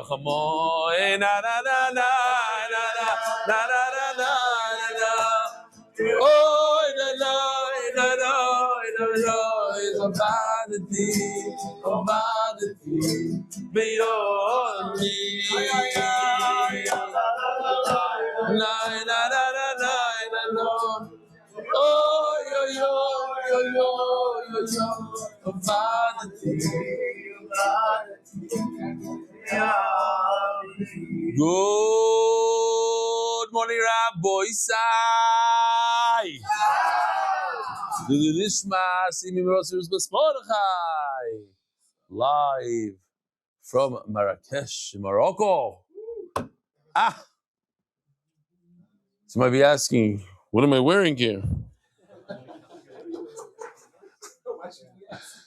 Chamo, na na na na na na na na na na. Oh, na na na na na. It's a vanity, beyond me. Na na na na na na. Oh, yo yo yo yo yo yo. A vanity. Good morning, Rabbi Isai. Live from Marrakesh, Morocco. So you might be asking, what am I wearing here?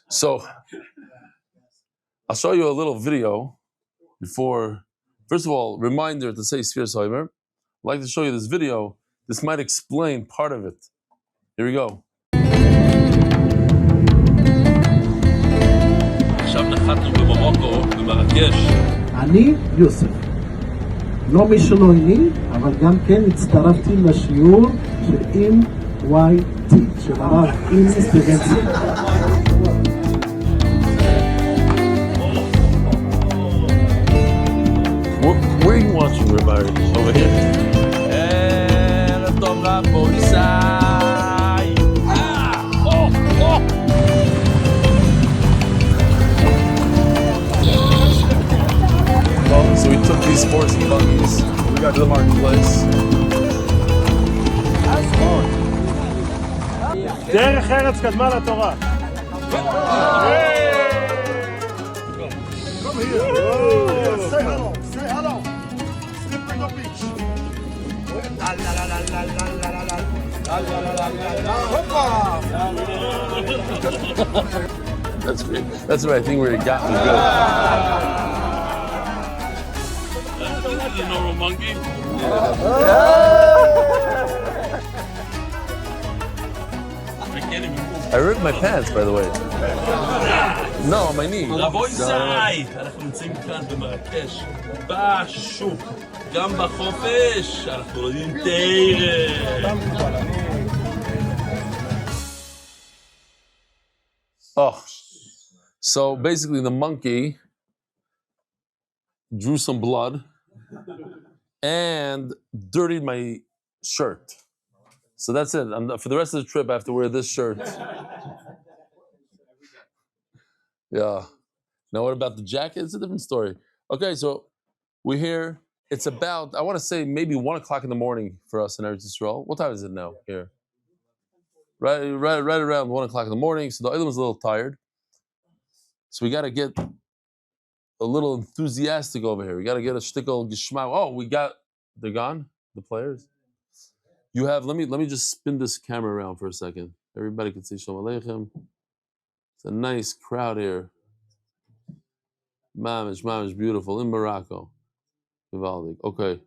So I'll show you a little video before. First of all, reminder to say Sfir Soimer. I'd like to show you this video. This might explain part of it. Here we go. עכשיו נחתנו במרוקו, במרקש. אני יוסף. לא מי שלא איני, אבל גם כן הצטרפתי לשיעור של MYT, של הרב אלי סטפנסקי. Where are you watching, everybody? Over here. And a dog up on the side. Well, so we took these sports buggies. We got to the marketplace. דרך ארץ קדמה לתורה. Say hello. Say hello. Slippery the beach. That's great. That's what I think where it got me good. This is a normal monkey. I ripped my pants, by the way. No, on my knee. רבוי זי! אנחנו נמצאים כאן במרקש, בשוק, גם בחופש, אנחנו יודעים תרם. Oh, so basically the monkey drew some blood and dirtied my shirt. So that's it. For the rest of the trip, I have to wear this shirt. Yeah. Now what about the jacket? It's a different story. Okay, so we're here. It's about, I want to say maybe 1 o'clock in the morning for us in Eretz Yisrael. What time is it now here? Right around 1 o'clock in the morning. So the Olam is a little tired. So we got to get a little enthusiastic over here. We got to get a shtickle gishmak. Oh, they're gone, the players. You have, let me just spin this camera around for a second. Everybody can see Shalom Aleichem. It's a nice crowd here. Mamish, beautiful in Morocco. Vivaldi. Okay.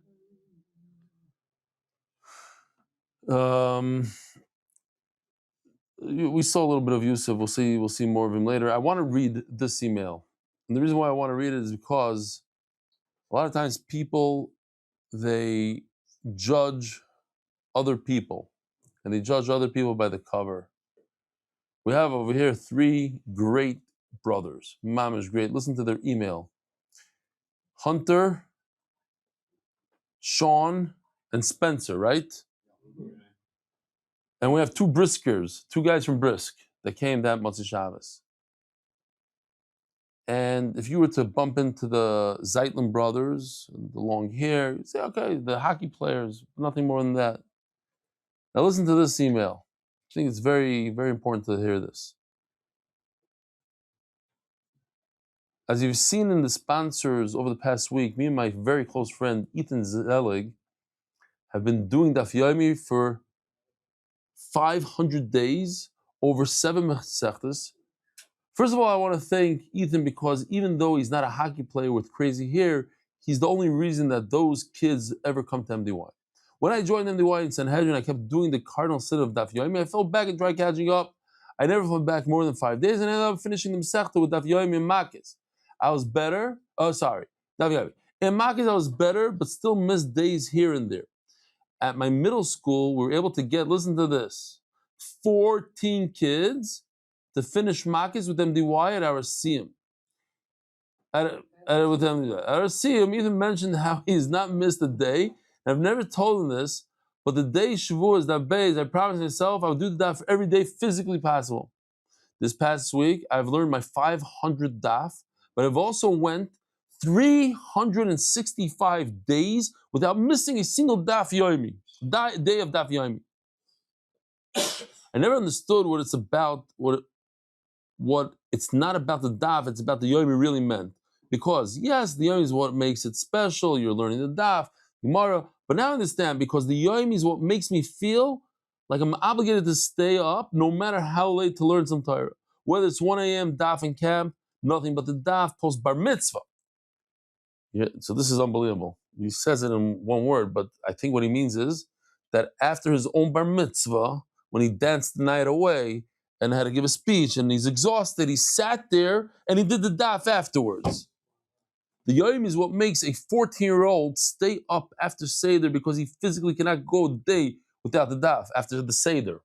We saw a little bit of Yusuf. We'll see more of him later. I want to read this email. And the reason why I want to read it is because a lot of times people, they judge other people. And they judge other people by the cover. We have over here 3 great brothers. Mamish great. Listen to their email. Hunter, Sean, and Spencer, right? And we have 2 Briskers, 2 guys from Brisk that came that Motzei Shabbos. And if you were to bump into the Zeitlin brothers, the long hair, you'd say, okay, the hockey players, nothing more than that. Now listen to this email. I think it's very, very important to hear this. As you've seen in the sponsors over the past week, me and my very close friend Ethan Zelig have been doing Daf Yomi for 500 days, over 7 Masechtas. First of all, I want to thank Ethan because even though he's not a hockey player with crazy hair, he's the only reason that those kids ever come to MDY. When I joined MDY in Sanhedrin, I kept doing the cardinal sit of Daf Yomi. I fell back and tried catching up. I never fell back more than 5 days, and I ended up finishing the Masechta with Daf Yomi and Makis. I was better. Oh, sorry. Daf Yomi. In Makis, I was better, but still missed days here and there. At my middle school, we were able to get, listen to this, 14 kids to finish Makis with MDY at our Siyum. With MDY. Our Siyum even mentioned how he's not missed a day. I've never told him this, but the day Shavuos, that Beis, I promised myself I would do the daf every day physically possible. This past week, I've learned my 500 daf, but I've also went 365 days without missing a single daf yomi, day of daf yomi. I never understood what it's about, what it's not about the daf, it's about the yomi really meant. Because yes, the yomi is what makes it special, you're learning the daf, Gemara, but now I understand, because the yomi is what makes me feel like I'm obligated to stay up no matter how late to learn some Torah. Whether it's 1 a.m. daf in camp, nothing but the daf post bar mitzvah. Yeah, so this is unbelievable. He says it in one word, but I think what he means is that after his own bar mitzvah, when he danced the night away and had to give a speech and he's exhausted, he sat there and he did the daf afterwards. The Yom is what makes a 14-year-old stay up after Seder because he physically cannot go a day without the daf. After the Seder,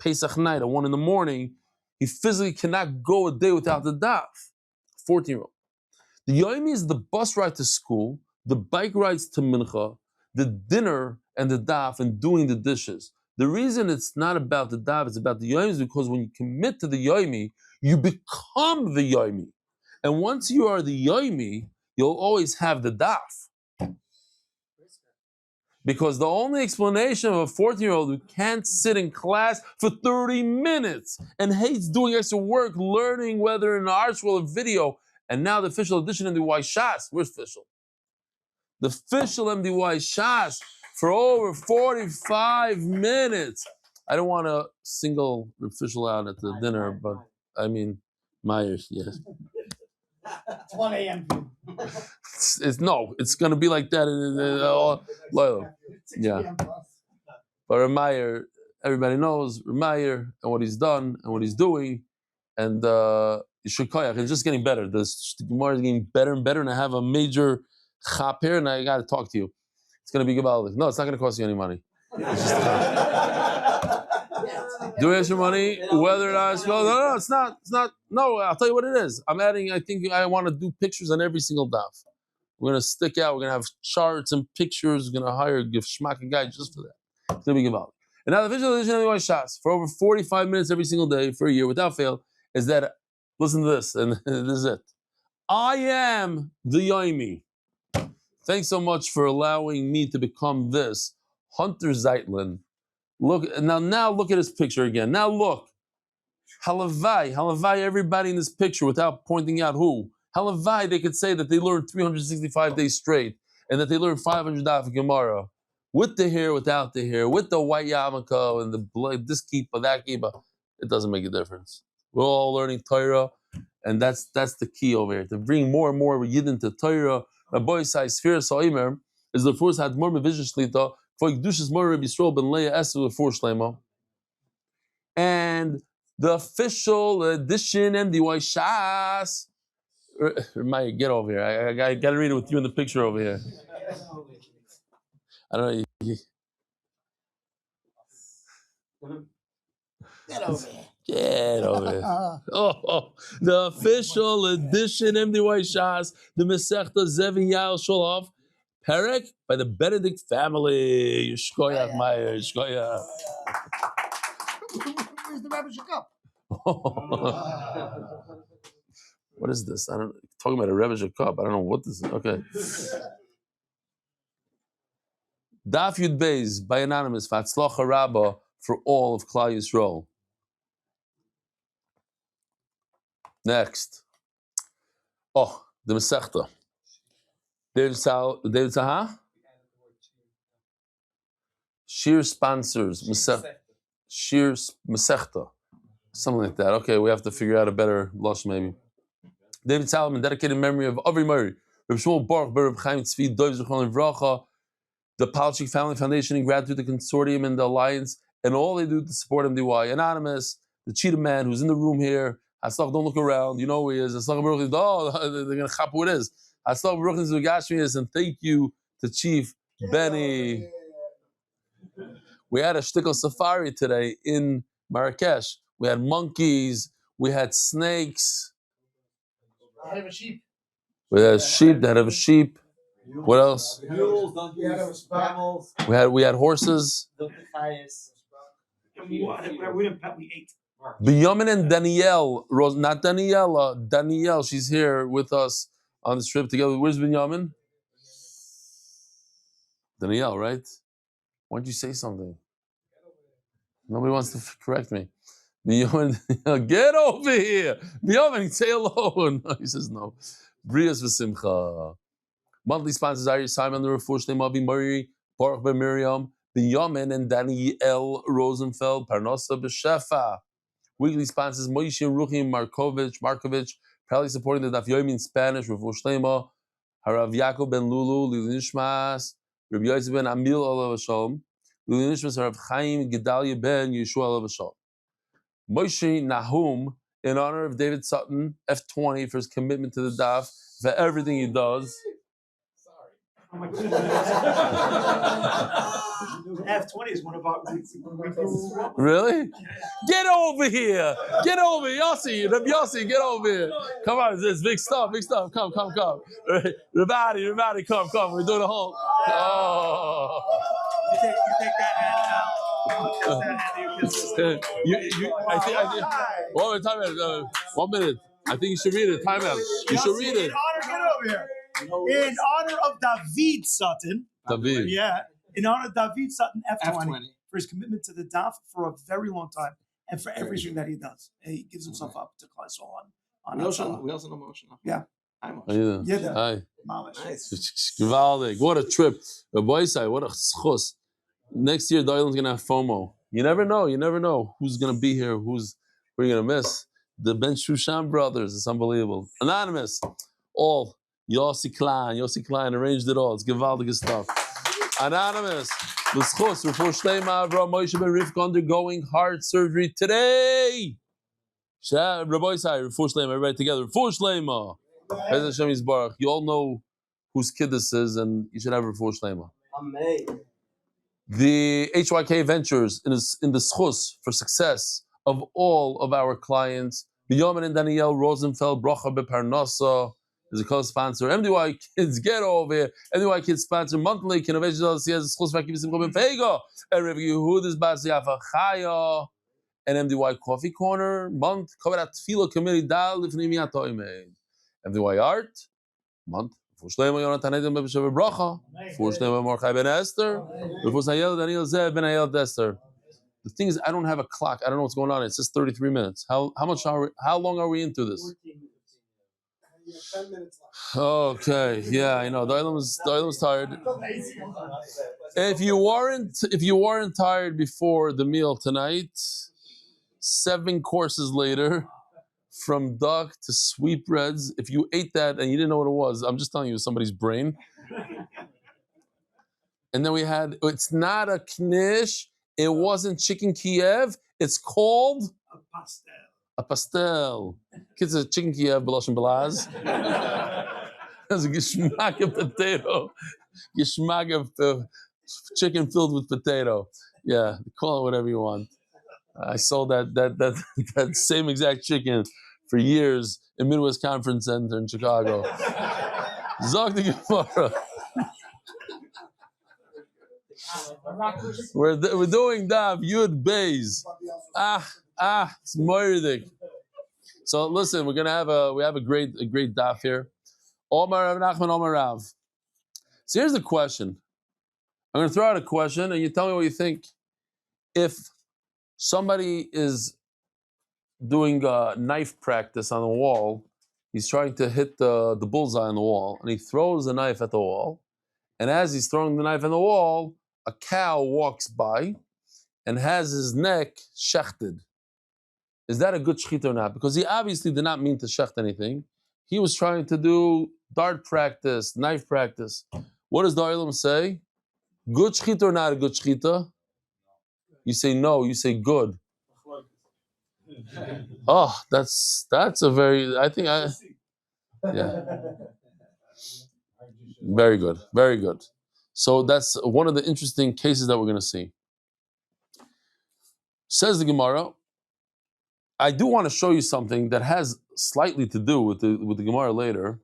Pesach night at 1 a.m, he physically cannot go a day without the daf. 14-year-old. The Yom is the bus ride to school, the bike rides to Mincha, the dinner and the daf and doing the dishes. The reason it's not about the daf, it's about the Yom is because when you commit to the Yomi, you become the Yomi. And once you are the Yomi, you'll always have the daf. Because the only explanation of a 14-year-old who can't sit in class for 30 minutes and hates doing extra work, learning whether in the arts world or video, and now the official edition MDY Shas, where's official? The official MDY Shas for over 45 minutes. I don't want to single official out at the dinner, but I mean, Myers, yes. It's 1 a.m. It's going to be like that. Yeah. But Rameyer, everybody knows Rameyer and what he's done and what he's doing. And Shukayach, it's just getting better. The Gemara is getting better and better. And I have a major chap here and I got to talk to you. It's going to be Gabalik. No, it's not going to cost you any money. Do extra money, whether or not it's no, it's not. No, I'll tell you what it is. I think I want to do pictures on every single daf. We're going to stick out. We're going to have charts and pictures. We're going to hire a Schmack guy just for that. It's going to be Gavali. And now the visual edition of the Shas for over 45 minutes every single day for a year without fail is that, listen to this, and this is it. I am the Yomi. Thanks so much for allowing me to become this. Hunter Zeitlin. Look now look at his picture again. Now look. Halavai, everybody in this picture without pointing out who. Halavai, they could say that they learned 365 days straight and that they learned 500 daf Gemara. With the hair, without the hair, with the white yarmulke and the blood, this kippah, that kippah. It doesn't make a difference. We're all learning Torah, and that's the key over here. To bring more and more Yidden to Torah. Rabbi Isai Sfira Sa'imer is the first had more Mevision Shlita. And the official edition MDY Shas. Maya, get over here. I got to read it with you in the picture over here. I don't know. Get over here. Get over here. The official edition MDY Shas, the Masechta Zevin Yael Sholov. Perek by the Benedict family. Yeshkoyach Meyer, Yeshkoyach. Where's the Rebbe cup? What is this? Talking about a Rebbe cup. I don't know what this is. Okay. Daf Yud Beis by anonymous Fatzlacha Rabba for all of Klal Yisrael. Next. The Masechta. David Saha? Shir sponsors, Shir Masechta. Something like that. Okay, we have to figure out a better lush maybe. David Salomon, dedicated memory of Avri Murray, Reb Shmuel Baruch, Reb Chaim Tzvi, Dov Zichron Livracha, the Palchik Family Foundation in gratitude to the consortium and the alliance, and all they do to support MDY. Anonymous, the cheetah man who's in the room here. Haslach, don't look around. You know who he is. Haslach Baruch is, they're going to chop who it is. Aslav Ruchnis Ugashmias, and thank you to Chief Benny. We had a shtickle safari today in Marrakesh. We had monkeys, we had snakes. I have a sheep. We had a sheep, that have a sheep. What else? Mules, donkeys, camels. We had horses. We didn't pet, we ate. Binyamin and Danielle, not Daniela, Danielle, she's here with us on this trip together. Where's Binyamin? Danielle, right? Why don't you say something? Nobody wants to correct me. Binyamin, get over here. Binyamin, say hello. No, he says no. Brias v'simcha. Monthly sponsors are Simon the Refuah Shlema Murray, Baruch Ben Miriam, Binyamin and Danielle Rosenfeld, Parnasa B'Shefa. Weekly sponsors Moshe Ruchim Markovich, proudly supporting the Daf Yomi in Spanish, Refuah Shlema, Harav Yaakov Ben Lulu, Lili Nishmas, Rabbi Yosef Ben Amil Olav Hashem, Lili Nishmas, Harav Chaim Gedalia Ben Yeshua Olav Hashem. Moshe Nahum, in honor of David Sutton, F20, for his commitment to the Daf, for everything he does. F20 is one of our. Really? Get over here! Get over here, Yossi! Yossi, get over here! Come on, it's big stuff, big stuff. Come. Everybody, come. We're doing a whole. Oh. You take that hand I think. One minute. I think you should read it. Time out. You should read it. Get over here. In honor of David Sutton. David. Yeah. In honor of David Sutton, F20, for his commitment to the Daf for a very long time and for everything that he does. He gives himself up to Klaisol on We also know Moshe. Yeah. Hi, Moshe. Hi. Nice. Gewaldig. What a trip. Rabbi Isai, what a schus. Next year, the island's going to have FOMO. You never know who's going to be here, who's we're going to miss. The Ben Shushan brothers. It's unbelievable. Anonymous. All. Yossi Klein arranged it all. It's gewaldige stuff. Anonymous. L'schus, Refuah Shlema, Avraham Moshe Ben Rivka undergoing heart surgery today. Rabbi Isai, Refuah Shlema, everybody together. Refuah Shlema. Bez Hashem Yisbarach. You all know whose kid this is, and you should have Refuah Shlema. Amen. The HYK Ventures in the schus for success of all of our clients. Binyamin and Danielle Rosenfeld, Bracha Beparnasa is a co-sponsor. MDY Kids, get over here. MDY Kids sponsor monthly. Can avenge the schus vakim simcha ben feiga. Erev Yehudis Bas Yafa Chaya. And MDY Coffee Corner month. Covered Tefillah Committee Dal Lifnei Miyat Toimed. MDY Art month. Refuah Shlema Yonatan Edom Ben Shever Bracha. Refuah Shlema Mordechai Ben Esther. Refuah Nayel Daniel Zev Ben Ayel Esther. The thing is, I don't have a clock. I don't know what's going on. It says 33 minutes. How long are we into this? 10 minutes left. Okay, yeah, I know. The Olam was tired. If you weren't tired before the meal tonight, 7 courses later, from duck to sweetbreads. If you ate that and you didn't know what it was, I'm just telling you, somebody's brain. And then we had. It's not a knish. It wasn't chicken Kiev. It's called a pastel. Kids, a chicken Kiev, B'lashon Belaz. There's a geschmack of potato. Geschmack of chicken filled with potato. Yeah, call it whatever you want. I sold that same exact chicken for years in Midwest Conference Center in Chicago. Zog the Gemara. We're doing Daf Yud Beis. It's moiridik. So listen, we have a great Daf here. Omar Rav Nachman, Omar Rav. So here's the question. I'm going to throw out a question, and you tell me what you think. If somebody is doing knife practice on the wall, he's trying to hit the bullseye on the wall, and he throws the knife at the wall, and as he's throwing the knife on the wall, a cow walks by and has his neck shechted. Is that a good shechita or not? Because he obviously did not mean to shecht anything. He was trying to do dart practice, knife practice. What does the Olam say? Good shechita or not a good shechita? You say no, you say good. Oh, that's a very, yeah. Very good. Very good. So that's one of the interesting cases that we're going to see. Says the Gemara, I do want to show you something that has slightly to do with the Gemara later.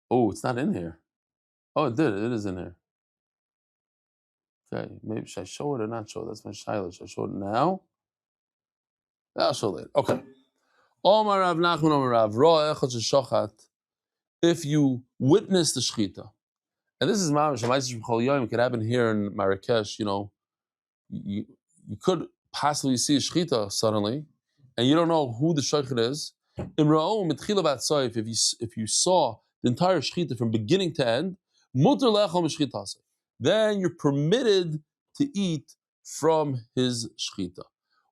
Oh, it's not in here. Oh, it did. It is in here. Okay, maybe should I show it or not show it? That's my shayla. Should I show it now? I'll show it later. Okay. Omar Rav Nachman Omar Rav Roa Echad Sheshochat. If you witness the shechita, and this is mamish ma'aser b'chol yom, it could happen here in Marrakesh. You know, you could possibly see a shechita suddenly, and you don't know who the shochet is. If you saw the entire shechita from beginning to end, then you're permitted to eat from his shechita.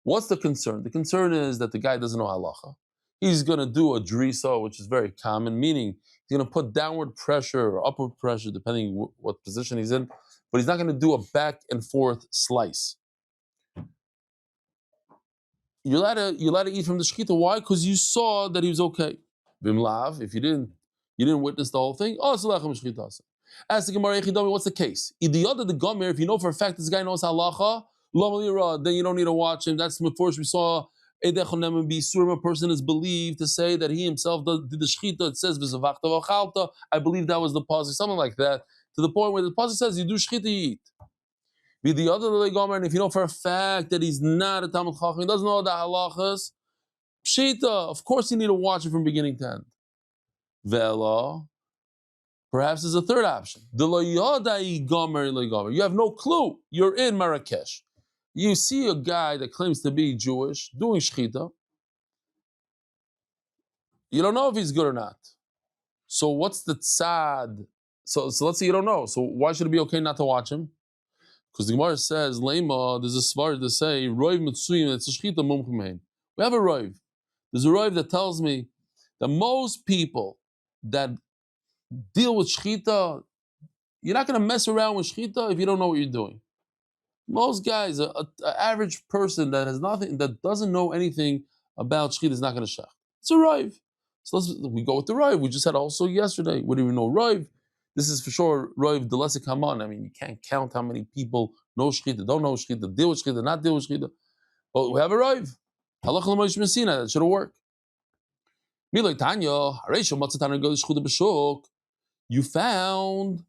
What's the concern? The concern is that the guy doesn't know halacha. He's going to do a drisa, which is very common, meaning he's going to put downward pressure or upward pressure, depending what position he's in, but he's not going to do a back and forth slice. You're allowed to eat from the shechita. Why? Because you saw that he was okay. Vimlav, if you didn't witness the whole thing. Oh, ask the Gemara, what's the case? If you know for a fact this guy knows halacha, then you don't need to watch him. That's the first we saw. A person is believed to say that he himself did the shechita. It says I believe that was the pasuk, something like that, to the point where the pasuk says you do shechita, you eat. The other and if you know for a fact that he's not a Talmud Chacham, he doesn't know the halachas, pshita, of course you need to watch it from beginning to end. Vela, perhaps there's a third option. You have no clue. You're in Marrakesh. You see a guy that claims to be Jewish doing shechita. You don't know if he's good or not. So what's the tzad? So let's say you don't know. So why should it be okay not to watch him? Because the Gemara says, Leima, there's a svar to say, Roiv Mitzuyim, it's a shechita mumchim. We have a Roiv. There's a Roiv that tells me that most people that deal with shechita, you're not going to mess around with shechita if you don't know what you're doing. Most guys, an average person that has nothing, that doesn't know anything about shechita is not going to shech. It's a Roiv. So we go with the Roiv. We just had also yesterday. We didn't even know Roiv. This is for sure Roiv Delesik Haman. I mean, you can't count how many people know shechita, don't know shechita, deal with shechita, not deal with shechita. But we have a Roiv. Halach l'moish mesina, that should have worked. Milay Tanya, Hareisha Matzatana goes shchuda b'shuk. You found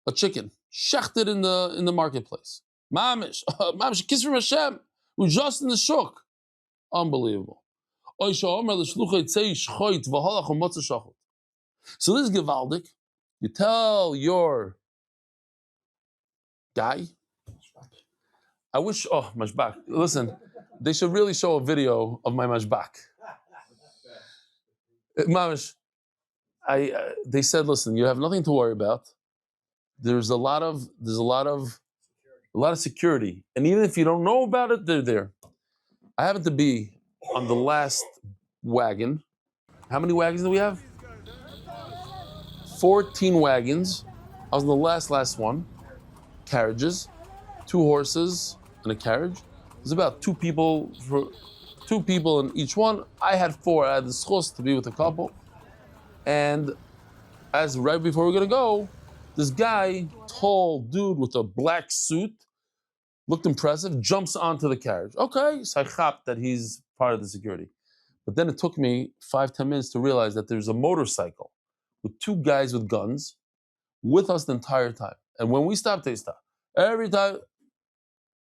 a chicken shechted in the marketplace. Mamish, kiss from Hashem. We're just in the shuk. Unbelievable. So this is Gevaldik. You tell your guy, I wish, mashbak. Listen, they should really show a video of my mashbak. Mamish, they said, listen, you have nothing to worry about. There's a lot of security. And even if you don't know about it, they're there. I happen to be on the last wagon. How many wagons do we have? 14 wagons. I was in the last one. Carriages, 2 horses and a carriage. There's about 2 people in each one. I had 4. I had the schos to be with a couple. And as right before we're gonna go, this guy, tall dude with a black suit, looked impressive, jumps onto the carriage. Okay, so I chop that he's part of the security. But then it took me 5-10 minutes to realize that there's a motorcycle with 2 guys with guns with us the entire time. And when we stopped, they stopped. Every time.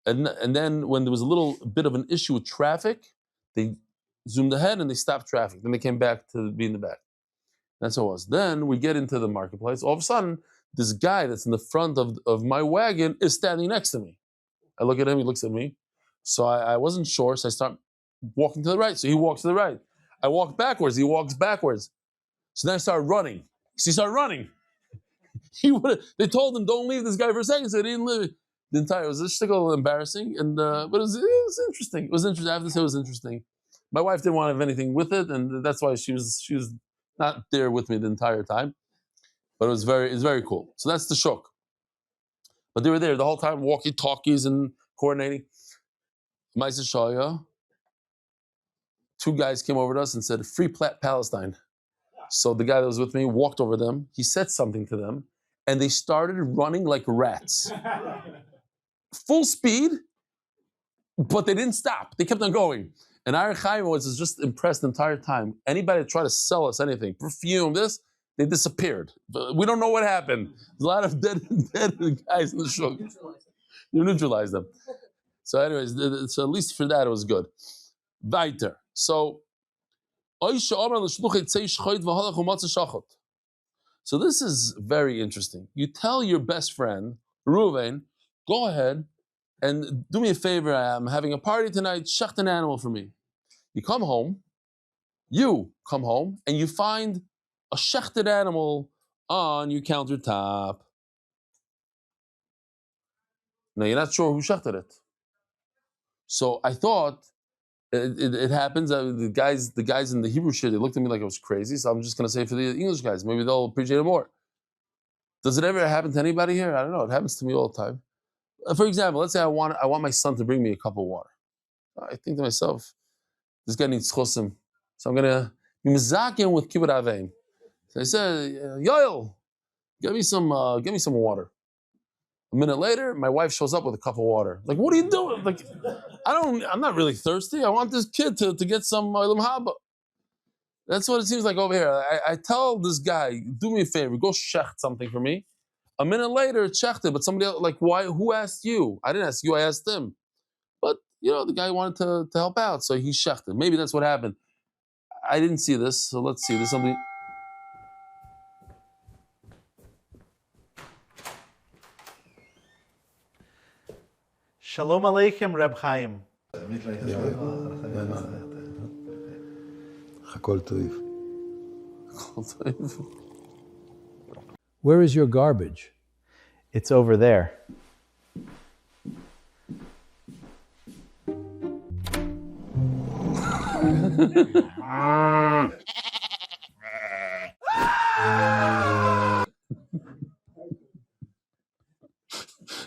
And then when there was a little bit of an issue with traffic, they zoomed ahead and they stopped traffic. Then they came back to be in the back. That's how it was. Then we get into the marketplace. All of a sudden, this guy that's in the front of my wagon is standing next to me. I look at him, he looks at me. So I wasn't sure, so I start walking to the right. So he walks to the right. I walk backwards, he walks backwards. So then I started running. So he started running. They told him, don't leave this guy for a second, so he didn't leave. The entire, it was just a little embarrassing, but it was interesting. It was interesting. I have to say it was interesting. My wife didn't want to have anything with it, and that's why she was not there with me the entire time. But it was very cool. So that's the shuk. But they were there the whole time, walkie-talkies and coordinating. Ma'aser Shaya, 2 guys came over to us and said, "Free Palestine." So the guy that was with me walked over them. He said something to them, and they started running like rats, full speed, but they didn't stop. They kept on going. And Ari Chaim was just impressed the entire time. Anybody that tried to sell us anything, perfume, this, they disappeared. We don't know what happened. There's a lot of dead guys in the shul. You neutralized them. So anyways, so at least for that it was good. Weiter. So this is very interesting. You tell your best friend, Reuven, go ahead and do me a favor. I'm having a party tonight. Shecht an animal for me. You come home, and you find a shechted animal on your countertop. Now you're not sure who shechted it. So I thought it happens. The guys in the Hebrew shit, they looked at me like I was crazy. So I'm just gonna say for the English guys, maybe they'll appreciate it more. Does it ever happen to anybody here? I don't know. It happens to me all the time. For example, let's say I want my son to bring me a cup of water. I think to myself, this guy needs chosim, so I'm gonna be mizaken with kibbut avein. So I said, Yoel, get me some water. A minute later, my wife shows up with a cup of water. Like, what are you doing? Like, I'm not really thirsty. I want this kid to get some olam haba. That's what it seems like over here. I tell this guy, do me a favor, go shecht something for me. A minute later, it's shechted, but somebody else, like, why? Who asked you? I didn't ask you, I asked him. But, the guy wanted to help out, so he shechted. Maybe that's what happened. I didn't see this, so let's see. There's something. Shalom Aleichem, Reb Chaim. Where is your garbage? It's over there.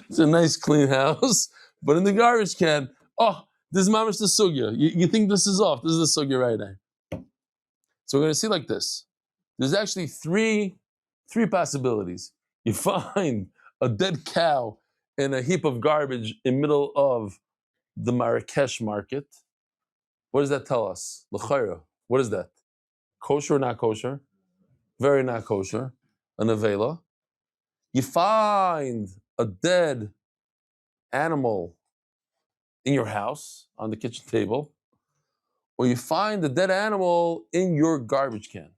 It's a nice clean house, but in the garbage can, this is mamash the sugya. You think this is off. This is the sugya right now. So we're going to see like this. There's actually three possibilities. You find a dead cow in a heap of garbage in middle of the Marrakesh market. What does that tell us? L'chayra. What is that? Kosher or not kosher? Very not kosher. An avela. You find a dead animal in your house on the kitchen table, or you find the dead animal in your garbage can.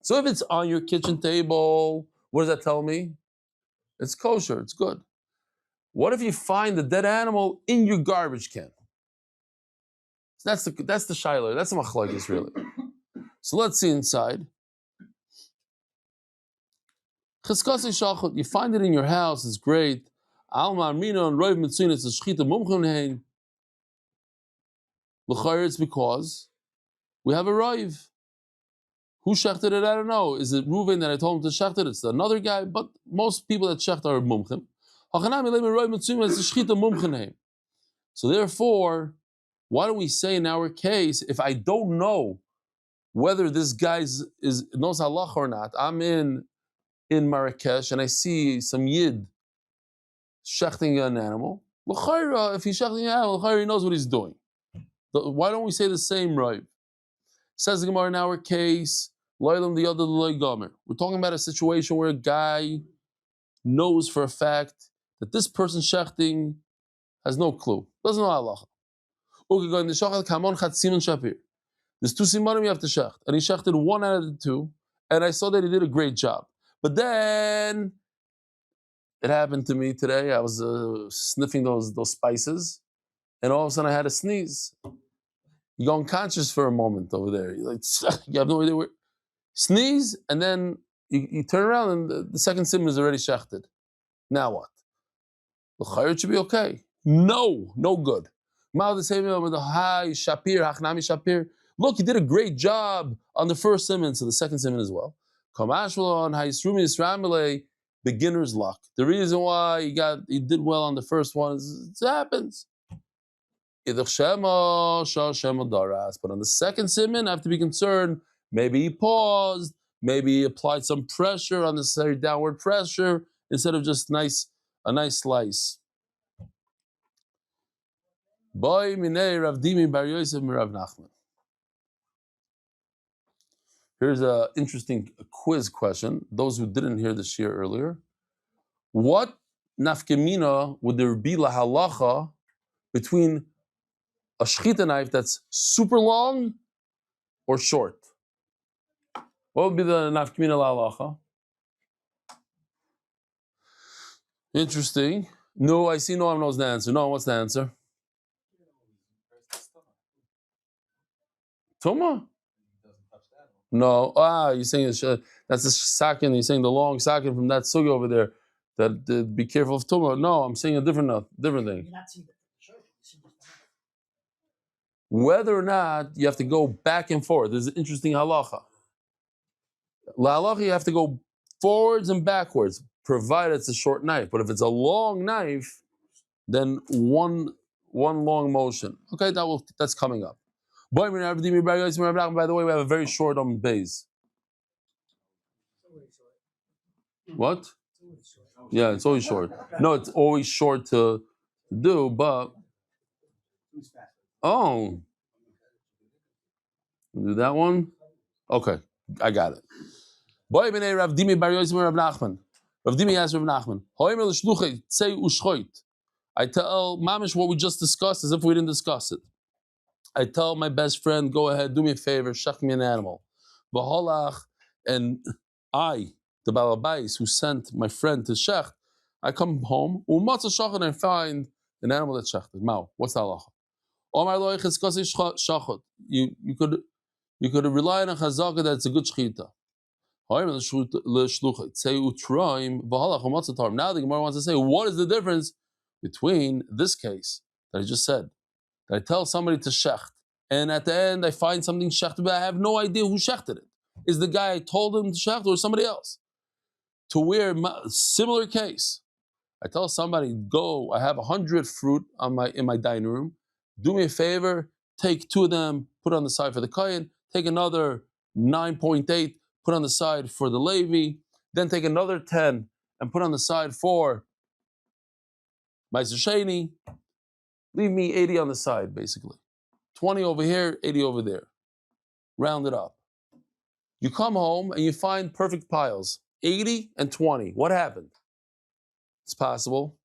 So if it's on your kitchen table, what does that tell me? It's kosher, it's good. What if you find the dead animal in your garbage can? So that's the shiloh, that's the machlokes really. So let's see inside. You find it in your house, it's great. It's because we have a roiv. Who shechted it? I don't know. Is it Reuven that I told him to shecht it? It's another guy, but most people that shecht are mumchim. So therefore, why don't we say in our case, if I don't know whether this guy knows halach or not, I'm in Marrakesh and I see some yid shechting an animal. If he's shechting an animal, he knows what he's doing. Why don't we say the same right? Says the Gemara in our case, we're talking about a situation where a guy knows for a fact that this person shechting has no clue, doesn't know halacha. There's two simanim you have to shecht, and he shechted one out of the two, and I saw that he did a great job. But then it happened to me today. I was sniffing those spices, and all of a sudden I had a sneeze. You go unconscious for a moment over there. You're like, you have no idea where. Sneeze, and then you turn around, and the second sim is already shechted. Now what? The chayr should be okay. No good. Mal the same with the high shapir, hachnami shapir. Look, you did a great job on the first simon, so the second simon as well. Kamashvalon haisrumi isramile, beginner's luck. The reason why you did well on the first one is it happens. But on the second simon, I have to be concerned Maybe he paused. Maybe he applied some pressure, unnecessary downward pressure, instead of just a nice slice. Boy minei Rav Dimi bar Yosef Rav Nachman. Here's an interesting quiz question. Those who didn't hear the shir earlier, what nafkemina would there be lahalacha between a shchita knife that's super long or short? What would be the nafkemina lahalacha? Interesting. No, I see no one knows the answer. No, what's the answer? Tuma? No. You're saying that's the sakin. You're saying the long sakin from that sugi over there. That be careful of tuma. No, I'm saying a different thing. Whether or not you have to go back and forth. There's an interesting halacha. La halacha, you have to go forwards and backwards, provided it's a short knife. But if it's a long knife, then one long motion. Okay, that's coming up. By the way, we have a very short base. What? Yeah, it's always short. No, it's always short to do, but do that one? Okay, I got it. Boy, b'nei Rav Dimi bar Yosef Rav Nachman. Rav Dimi asked Rav Nachman, "Hoimer l'shluchay tzei u'shchoit." I tell Mamish what we just discussed as if we didn't discuss it. I tell my best friend, go ahead, do me a favor, shech me an animal. V'holach, and I, the balabais who sent my friend to shecht, I come home, u'matza shachot, and I find an animal that's shechted. Mao, what's the halacha? Omar lo yicheskasi shachot. You could rely on a chazaka that it's a good shchita. Now the Gemara wants to say, what is the difference between this case that I just said, that I tell somebody to shecht, and at the end I find something shechted, but I have no idea who shechted it. Is the guy I told him to shecht or somebody else? To where, similar case, I tell somebody, go, I have 100 fruit in my dining room, do me a favor, take 2 of them, put on the side for the kohen, take another 9.8, put on the side for the Levi, then take another 10 and put on the side for Meiser Sheni. Leave me 80 on the side, basically. 20 over here, 80 over there. Round it up. You come home and you find perfect piles, 80 and 20. What happened? It's possible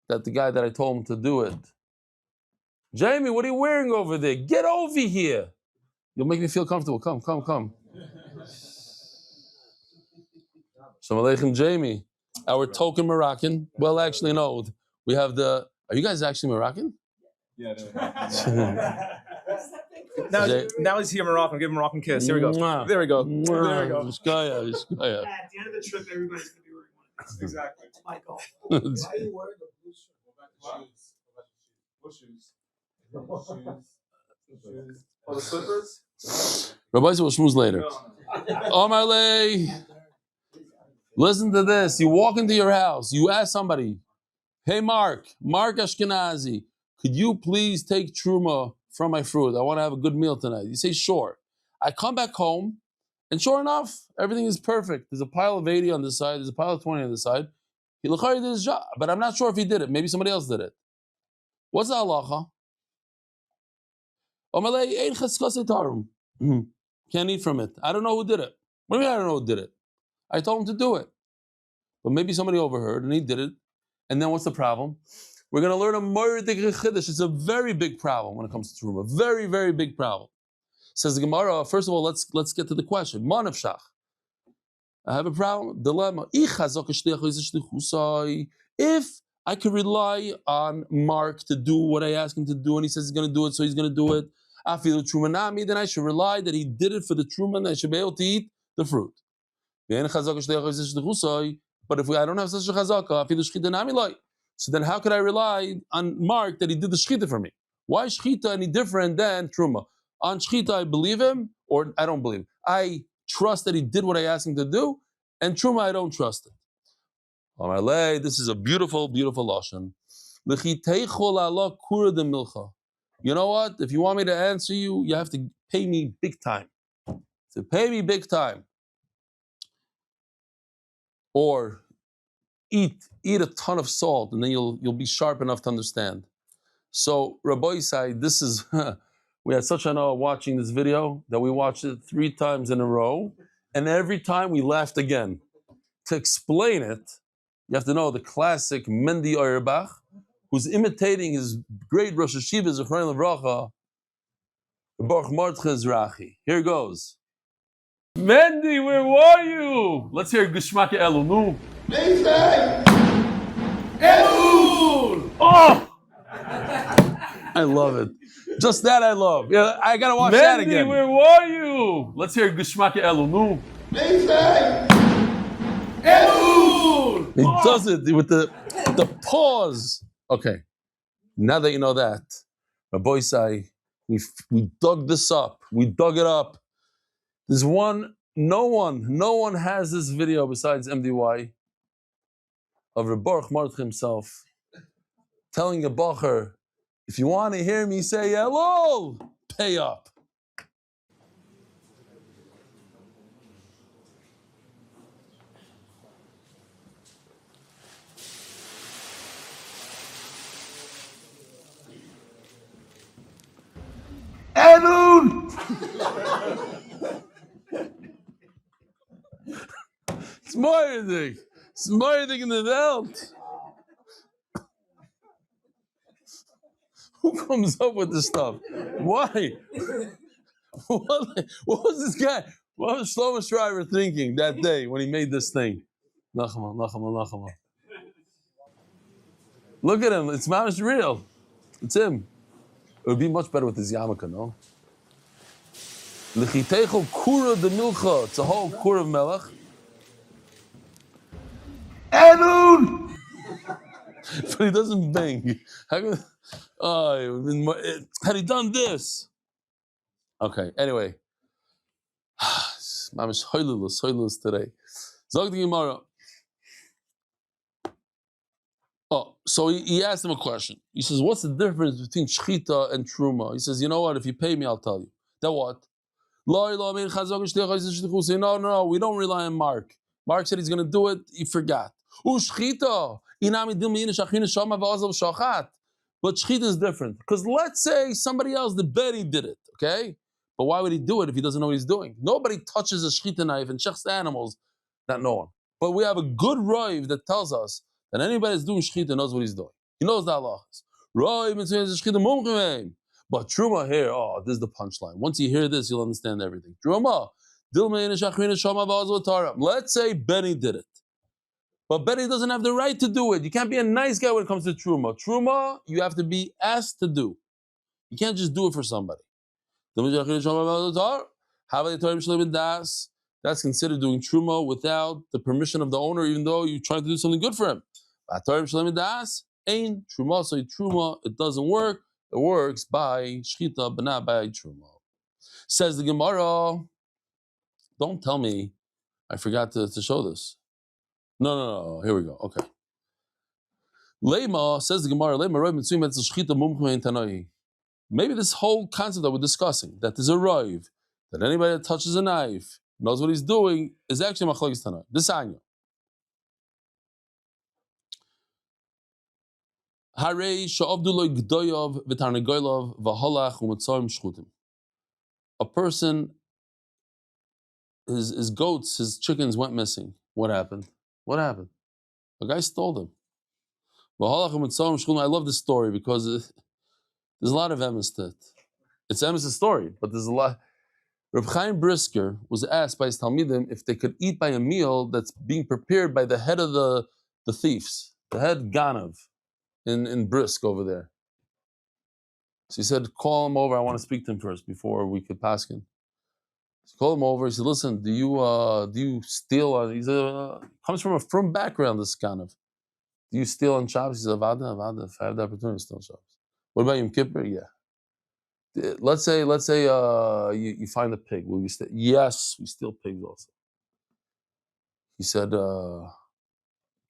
that the guy that I told him to do it, Jamie, what are you wearing over there? Get over here. You'll make me feel comfortable. Come. Shalom Aleichem, Jamie. Our token Moroccan. Well, actually, no. We have Are you guys actually Moroccan? Yeah. Now he's here, Moroccan. Give him a Moroccan kiss. Here we go. There we go. At the end of the trip, everybody's going to be wearing one of these. Exactly. It's my goal. Why are you wearing the blue shoes? What shoes? Oh, the slippers? Rabbi will schmooze later. Omar Lei. Listen to this. You walk into your house. You ask somebody, hey, Mark Ashkenazi, could you please take truma from my fruit? I want to have a good meal tonight. You say, sure. I come back home, and sure enough, everything is perfect. There's a pile of 80 on this side. There's a pile of 20 on this side. He did his job, but I'm not sure if he did it. Maybe somebody else did it. What's the halacha? Can't eat from it. I don't know who did it. What do you mean I don't know who did it? I told him to do it. But maybe somebody overheard and he did it. And then what's the problem? We're going to learn a Moirdik Chiddush. It's a very big problem when it comes to Truma. Very, very big problem. Says the Gemara, first of all, let's get to the question. Manavshach. I have a problem, dilemma. If I could rely on Mark to do what I ask him to do, and he says he's going to do it, so he's going to do it, then I should rely that he did it for the Truma, and I should be able to eat the fruit. But if I don't have such a chazaka, so then how could I rely on Mark that he did the shchita for me? Why is shchita any different than Truma? On shchita, I believe him, or I don't believe him. I trust that he did what I asked him to do, and Truma, I don't trust it. This is a beautiful, beautiful lashon. You know what? If you want me to answer you, you have to pay me big time. So pay me big time. Or eat a ton of salt, and then you'll be sharp enough to understand. So Rabbi Isai, this is we had such an awe watching this video that we watched it 3 times in a row, and every time we laughed again. To explain it, you have to know the classic Mendy Auerbach, who's imitating his great Rosh Hashiva Zechron Levracha, Baruch Mordechai Zrachi. Here goes. Mendy, where were you? Let's hear Geshmak Elul. Nu. Elul! Oh! I love it. Just that I love. Yeah, I gotta watch that again. Mendy, where were you? Let's hear Geshmak Elul. Nu. Elul! He does it with the pause. Okay. Now that you know that, Rabbi Isai, we dug this up. We dug it up. There's no one has this video besides MDY of Reb Baruch Mordechai himself telling a bacher, if you want to hear me say Elul, pay up. Elul! It's more thing in the world. Who comes up with this stuff? Why? What was this guy? What was Shlomo Shriver thinking that day when he made this thing? Nachama. Look at him. It's mamish real. It's him. It would be much better with his yarmulke, no? L'chiteichel kura de milcha. It's a whole kura of melech. Elul! But he doesn't bang. Had he done this? Okay, anyway. Mamish hoylulus today. Zog the Gemara. Oh, so he asked him a question. He says, what's the difference between shchita and truma? He says, you know what, if you pay me, I'll tell you. Then what? No, we don't rely on Mark. Mark said he's going to do it, he forgot. But shchita is different. Because let's say somebody else, the Betty did it, okay? But why would he do it if he doesn't know what he's doing? Nobody touches a shchita knife and shechs animals, not no one. But we have a good roiv that tells us that anybody that's doing shchita knows what he's doing. He knows the halachas. But truma here, this is the punchline. Once you hear this, you'll understand everything. Truma. Let's say Benny did it. But Benny doesn't have the right to do it. You can't be a nice guy when it comes to truma. Truma, you have to be asked to do. You can't just do it for somebody. That's considered doing truma without the permission of the owner, even though you're trying to do something good for him. Ain't truma, so truma, it doesn't work. It works by shchita, but not by truma. Says the Gemara. Don't tell me I forgot to show this. No. Here we go. Okay. Lema, says the Gemara, maybe this whole concept that we're discussing, that there's a roiv, that anybody that touches a knife, knows what he's doing, is actually machlokes tanoi. This anya. A person, his goats, his chickens went missing. What happened? A guy stole them. I love this story because there's a lot of emes to it. It's emes' story, but there's a lot. Reb Chaim Brisker was asked by his Talmidim if they could eat by a meal that's being prepared by the head of the thieves, the head Ganav in Brisk over there. So he said, call him over. I want to speak to him first before we could pass him. So call him over. He said, listen, do you steal? He comes from a frum background, this Ganav. Do you steal on Shabbos? He said, Avada, if I have the opportunity to steal on Shabbos. What about Yom Kippur? Yeah. Let's say you find a pig. Will you steal? Yes, we steal pigs also. He said, do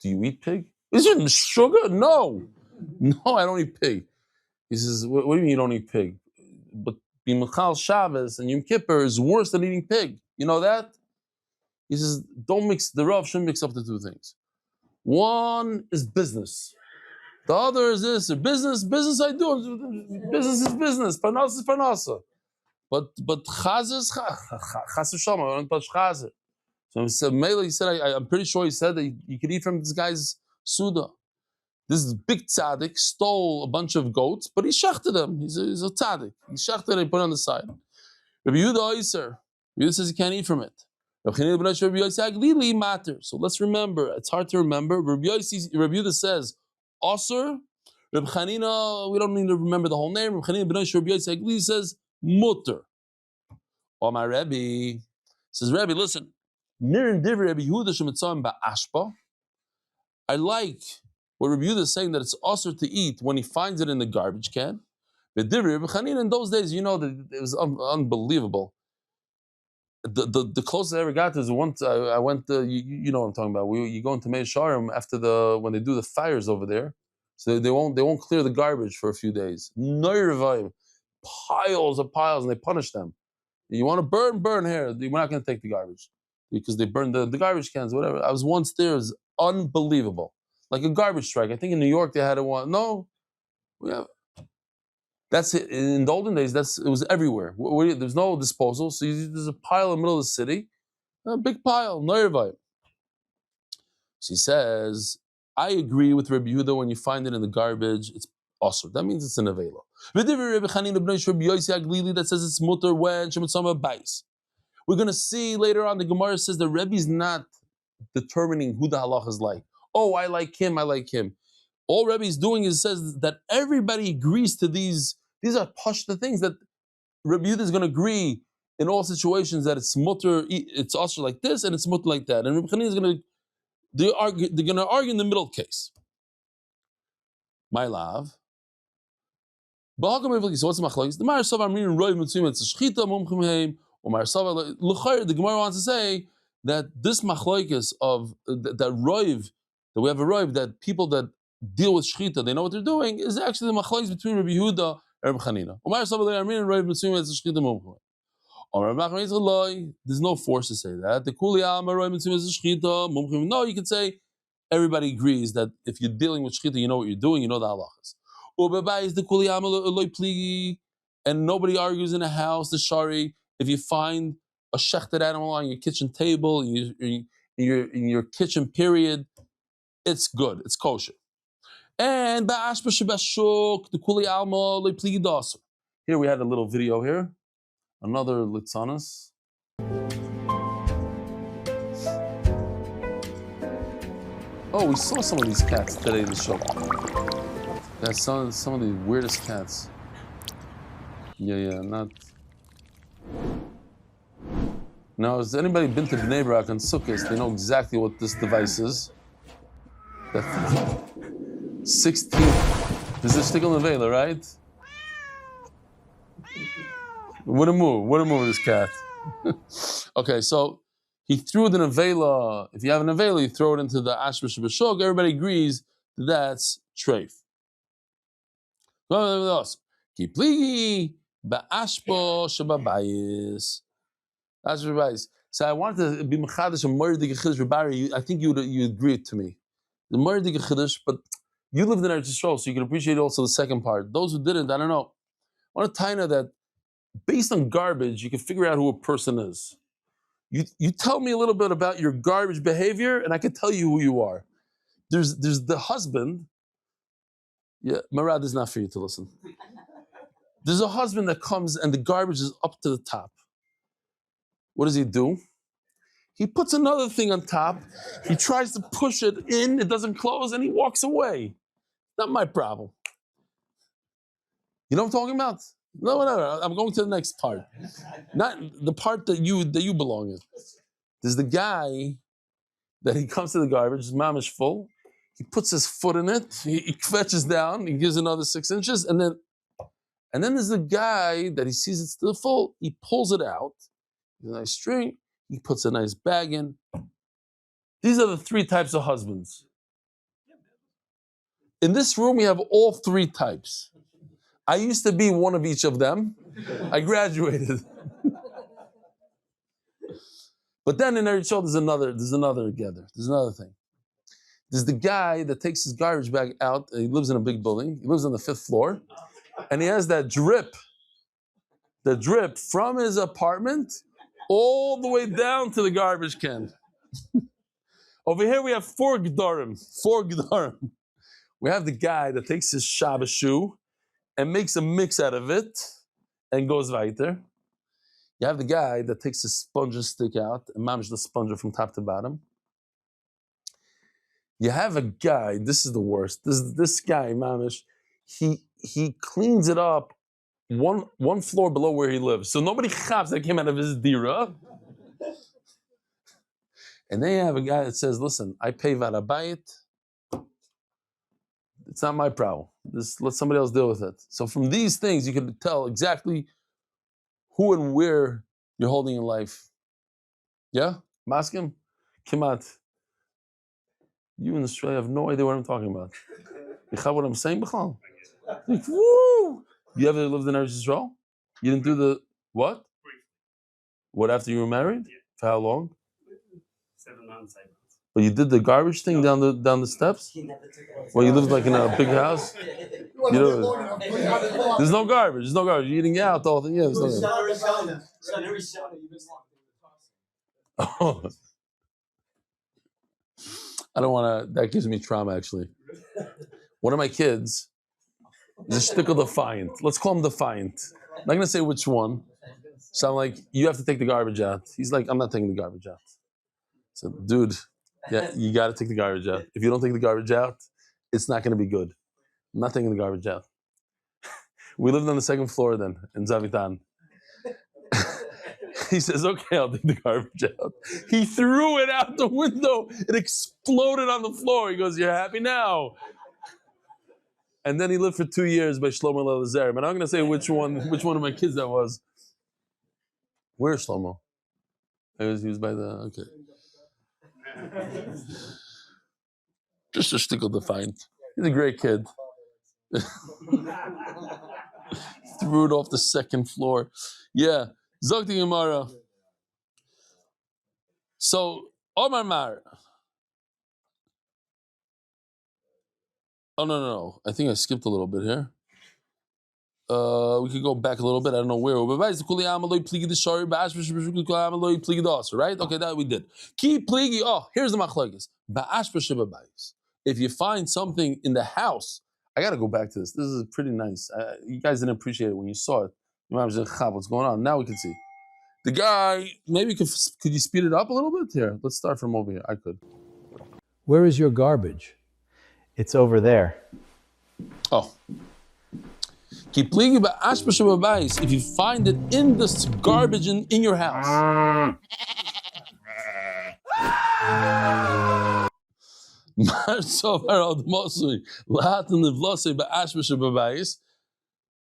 you eat pig? Is it sugar? No, I don't eat pig. He says, what do you mean you don't eat pig? But being Mechal Shabbos and Yom Kippur is worse than eating pig. You know that? He says, don't mix, the Rav shouldn't mix up the two things. One is business. The other is this, business I do. Business is business. Parnasa is parnasa. But chaz is chaz v'shalom. I don't touch chaz. So Mele, he said, I'm pretty sure he said that you could eat from this guy's suda. This big tzaddik stole a bunch of goats, but he shechted them. He's a tzaddik. He shechted them and he put it on the side. Rabbi Yehuda Oyser. Rabbi Yehuda says he can't eat from it. So let's remember. It's hard to remember. Rabbi Yehuda says, Osir. Rabbi Chanina, we don't need to remember the whole name. Rabbi Chanina ben Rabbi Yossi says, Mutter. Or my Rebbe says, Rebbe, listen. I like what Rabbi Yehuda is saying, that it's also to eat when he finds it in the garbage can. But Rabbi Chanina, in those days, you know that it was unbelievable. The closest I ever got is once I went. You know what I'm talking about. You go into Mei Sharim after when they do the fires over there, so they won't clear the garbage for a few days. No piles of piles, and they punish them. You want to burn here. We're not going to take the garbage because they burn the garbage cans, whatever. I was once there. It was unbelievable, like a garbage strike. I think in New York they had one. No, we have. That's it. In the olden days, it was everywhere. There's no disposal, so there's a pile in the middle of the city, a big pile, no. She says, I agree with Rabbi Yehuda when you find it in the garbage, it's also. That means it's an avela. That says it's mutter when shemitzama bais. We're going to see later on, the Gemara says the Rebbe is not determining who the halach is like. Oh, I like him. All Rebbe is doing is says that everybody agrees to these. These are pashta things that Rabbi Yehuda is going to agree in all situations that it's mutter, it's also like this, and it's mutter like that. And Rabbi Chanina is going to they're going to argue in the middle case. My love. So what's the machlokes? The Ma'asav Amrin Roiv Mitzvim it's a shchita mumchim heim. Or Ma'asav the Gemara wants to say that this machlokes of that Roiv, that we have a Roiv, that people that deal with shchita, they know what they're doing, is actually the machlokes between Rabbi Yehuda and Rabbi Chanina. There's no force to say that. No, you can say everybody agrees that if you're dealing with shchita, you know what you're doing, you know the halachas. And nobody argues in a house, the shari, if you find a shechted animal on your kitchen table, in your kitchen period, it's good, it's kosher. And the kuli alma here we had a little video here. Another litzanas. Oh, we saw some of these cats today in the show. That's some of the weirdest cats. Yeah, not. Now, has anybody been to Bnei Brak and Sukkot? They know exactly what this device is. That's 16. This is stickle nevela, right? Wouldn't move this cat. Okay, so he threw the nevela. If you have a nevela, you throw it into the ashba shebashok. Everybody agrees that's treif. Kipligi ba'ashbo shebabayis. That's revised. So I wanted to be mechadish and mordig chiddush rebari. I think you agreed to me. The mordig chiddush, but you lived in Eretz Yisrael, so you can appreciate also the second part. Those who didn't, I don't know. I want to tell you that based on garbage, you can figure out who a person is. You tell me a little bit about your garbage behavior, and I can tell you who you are. There's the husband. Yeah, Marad is not for you to listen. There's a husband that comes and the garbage is up to the top. What does he do? He puts another thing on top. He tries to push it in. It doesn't close, and he walks away. Not my problem. You know what I'm talking about? No. I'm going to the next part. Not the part that you belong in. There's the guy that he comes to the garbage. His mom is full. He puts his foot in it. He fetches down. He gives another 6 inches, and then there's the guy that he sees it's still full. He pulls it out. There's a nice string. He puts a nice bag in. These are the 3 types of husbands. In this room, we have all 3 types. I used to be one of each of them. I graduated. But then in Eretz Yisrael, there's another thing. There's the guy that takes his garbage bag out. He lives in a big building. He lives on the 5th floor, and he has that drip from his apartment all the way down to the garbage can. Over here we have 4 gedarim. We have the guy that takes his Shabbos shoe and makes a mix out of it and goes weiter. You have the guy that takes his sponge and stick out and mamish the sponge from top to bottom. You have a guy, this is the worst. This guy, mamish, he cleans it up one floor below where he lives. So nobody chaps that came out of his dira. And then you have a guy that says, listen, I pay varabayit. It's not my problem. Let somebody else deal with it. So from these things, you can tell exactly who and where you're holding in life. Yeah? Maskim? Kimat. You in Australia have no idea what I'm talking about. You have what I'm saying, B'chal? Like, woo! You ever lived in Eretz Yisrael? You didn't do the, what? What, after you were married? Yeah. For how long? 7 months, 8 months. But you did the garbage thing down the steps? Well, you lived like in a big house? You know, there's no garbage. You're eating out the whole thing. Yeah, there's no garbage. Oh. I don't want to, that gives me trauma actually. One of my kids is a shtickle defiant. Let's call him defiant. I'm not going to say which one. So I'm like, you have to take the garbage out. He's like, I'm not taking the garbage out. So, dude, yeah, you got to take the garbage out. If you don't take the garbage out, it's not going to be good. I'm not taking the garbage out. We lived on the 2nd floor then in Zavitan. He says, okay, I'll take the garbage out. He threw it out the window. It exploded on the floor. He goes, you're happy now? And then he lived for 2 years by Shlomo Lelazer. But I'm going to say which one of my kids that was. Where's Shlomo? He was by the, okay. Just a shtickle defiant. He's a great kid. Threw it off the 2nd floor. Yeah. Zok the Gemara. So, Omar Mar. Oh, no. I think I skipped a little bit here. We could go back a little bit. I don't know where. Right? Okay, that we did. Keep pligi. Oh, here's the machlokes. If you find something in the house, I got to go back to this. This is pretty nice. You guys didn't appreciate it when you saw it. What's going on? Now we can see. The guy, maybe could you speed it up a little bit? Here, let's start from over here. I could. Where is your garbage? It's over there. Oh. If you find it in this garbage in your house.